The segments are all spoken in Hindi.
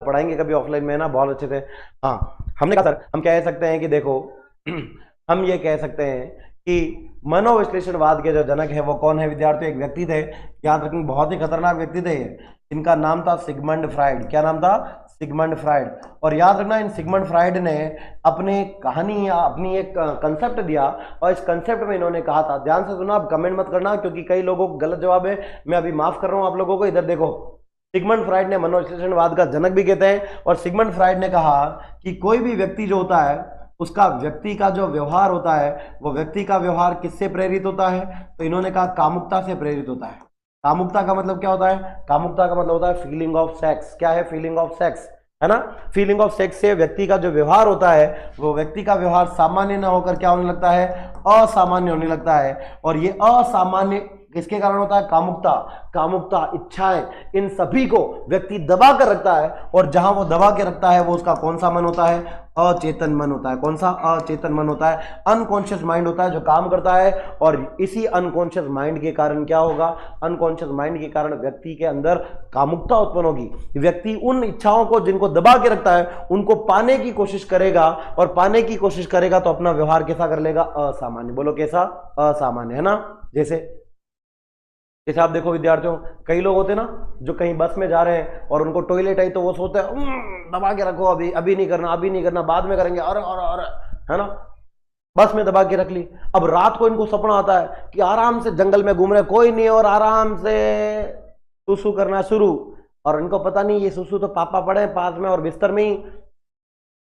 पढ़ाएंगे कभी ऑफलाइन में ना, बहुत अच्छे से। हाँ, हमने कहा सर हम कह सकते हैं कि देखो हम ये कह सकते हैं कि मनोविश्लेषणवाद के जो जनक है वो कौन है विद्यार्थी? एक व्यक्ति थे, याद रखेंगे, बहुत ही खतरनाक व्यक्ति थे ये, इनका नाम था सिगमंड फ्राइड। क्या नाम था? Sigmund Freud. और याद रखना, इन सिगमंड फ्राइड ने अपनी कहानी या अपनी एक कंसेप्ट दिया, और इस कंसेप्ट में इन्होंने कहा था, ध्यान से सुना, आप कमेंट मत करना क्योंकि कई लोगों को गलत जवाब है, मैं अभी माफ कर रहा हूं आप लोगों को। इधर देखो, सिगमंड फ्राइड ने मनोविश्लेषणवाद का जनक भी कहते हैं, और सिगमंड फ्राइड ने कहा कि कोई भी व्यक्ति जो होता है उसका व्यक्ति का जो व्यवहार होता है वो व्यक्ति का व्यवहार किससे प्रेरित होता है? तो इन्होंने कहा कामुकता से प्रेरित होता है। कामुकता का मतलब क्या होता है? कामुकता का मतलब होता है फीलिंग ऑफ सेक्स। क्या है? फीलिंग ऑफ सेक्स, है ना। फीलिंग ऑफ सेक्स से व्यक्ति का जो व्यवहार होता है वो व्यक्ति का व्यवहार सामान्य ना होकर क्या होने लगता है? असामान्य होने लगता है। और ये असामान्य किसके कारण होता है? कामुकता, कामुकता, इच्छाएं, इन सभी को व्यक्ति दबा कर रखता है, और जहां वो दबा के रखता है वो उसका कौन सा मन होता है? अचेतन मन होता है। कौन सा? अचेतन मन होता है, अनकॉन्शियस माइंड होता है जो काम करता है। और इसी अनकॉन्शियस माइंड के कारण क्या होगा? अनकॉन्शियस माइंड के कारण व्यक्ति के अंदर कामुकता उत्पन्न होगी। व्यक्ति उन इच्छाओं को जिनको दबा के रखता है उनको पाने की कोशिश करेगा, और पाने की कोशिश करेगा तो अपना व्यवहार कैसा कर लेगा? असामान्य। बोलो कैसा? असामान्य, है ना। जैसे आप देखो विद्यार्थियों, कई लोग होते हैं ना जो कहीं बस में जा रहे हैं और उनको टॉयलेट आई तो वो सोचते हैं दबा के रखो, अभी अभी नहीं करना, अभी नहीं करना, बाद में करेंगे, और है ना, बस में दबा के रख ली। अब रात को इनको सपना आता है कि आराम से जंगल में घूम रहे, कोई नहीं, और आराम से सुसु करना शुरू, और इनको पता नहीं ये सुसु तो पापा पड़े पास में, और बिस्तर में ही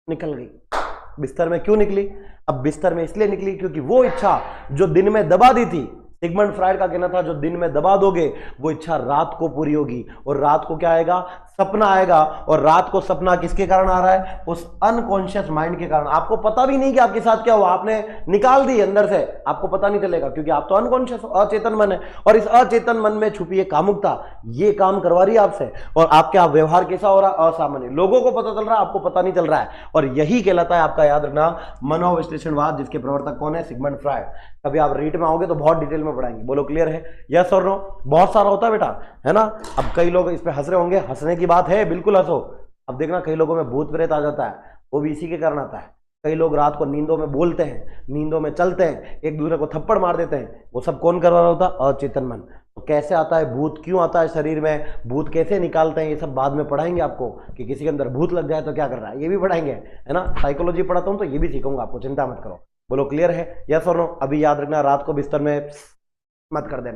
निकल गई। बिस्तर में क्यों निकली? अब बिस्तर में इसलिए निकली क्योंकि वो इच्छा जो दिन में दबा दी थी, सिगमंड फ्राइड का कहना था जो दिन में दबा दोगे वो इच्छा रात को पूरी होगी, और रात को क्या आएगा? सपना आएगा। और रात को सपना किसके कारण आ रहा है? उस अनकॉन्शियस माइंड के कारण। आपको पता भी नहीं कि आपके साथ क्या हुआ, आपने निकाल दी अंदर से, आपको पता नहीं चलेगा क्योंकि आप तो अनकॉन्शियस, अचेतन मन है, और इस अचेतन मन में छुपी है कामुकता, ये काम करवा रही है आपसे, और आपका व्यवहार कैसा हो रहा है? असामान्य। लोगों को पता चल रहा है, आपको पता नहीं चल रहा है, और यही कहलाता है आपका, याद रखना, मनोविश्लेषणवाद, जिसके प्रवर्तक कौन है? Sigmund Freud. कभी आप रीट में आओगे तो बहुत डिटेल में पढ़ाएंगे। बोलो क्लियर है? यस और नो? बहुत सारा होता है बेटा, है ना। अब कई लोग इस पे हंस रहे होंगे, हंसने की बात है, बिल्कुल हंसो। अब देखना कई लोगों में भूत प्रेत आ जाता है, वो भी इसी के कारण आता है। कई लोग रात को नींदों में बोलते हैं, नींदों में चलते हैं, एक दूसरे को थप्पड़ मार देते हैं, वो सब कौन कर रहा होता? अचेतन मन। तो कैसे आता है भूत, क्यों आता है शरीर में, भूत कैसे निकालते हैं, ये सब बाद में पढ़ाएंगे आपको, कि किसी के अंदर भूत लग जाए तो क्या कर रहा है, ये भी पढ़ाएंगे, है ना। साइकोलॉजी पढ़ाता हूं तो ये भी सीखूंगा आपको, चिंता मत करो। बोलो क्लियर है? यस और नो? अभी याद रखना, रात को बिस्तर में मत कर देना।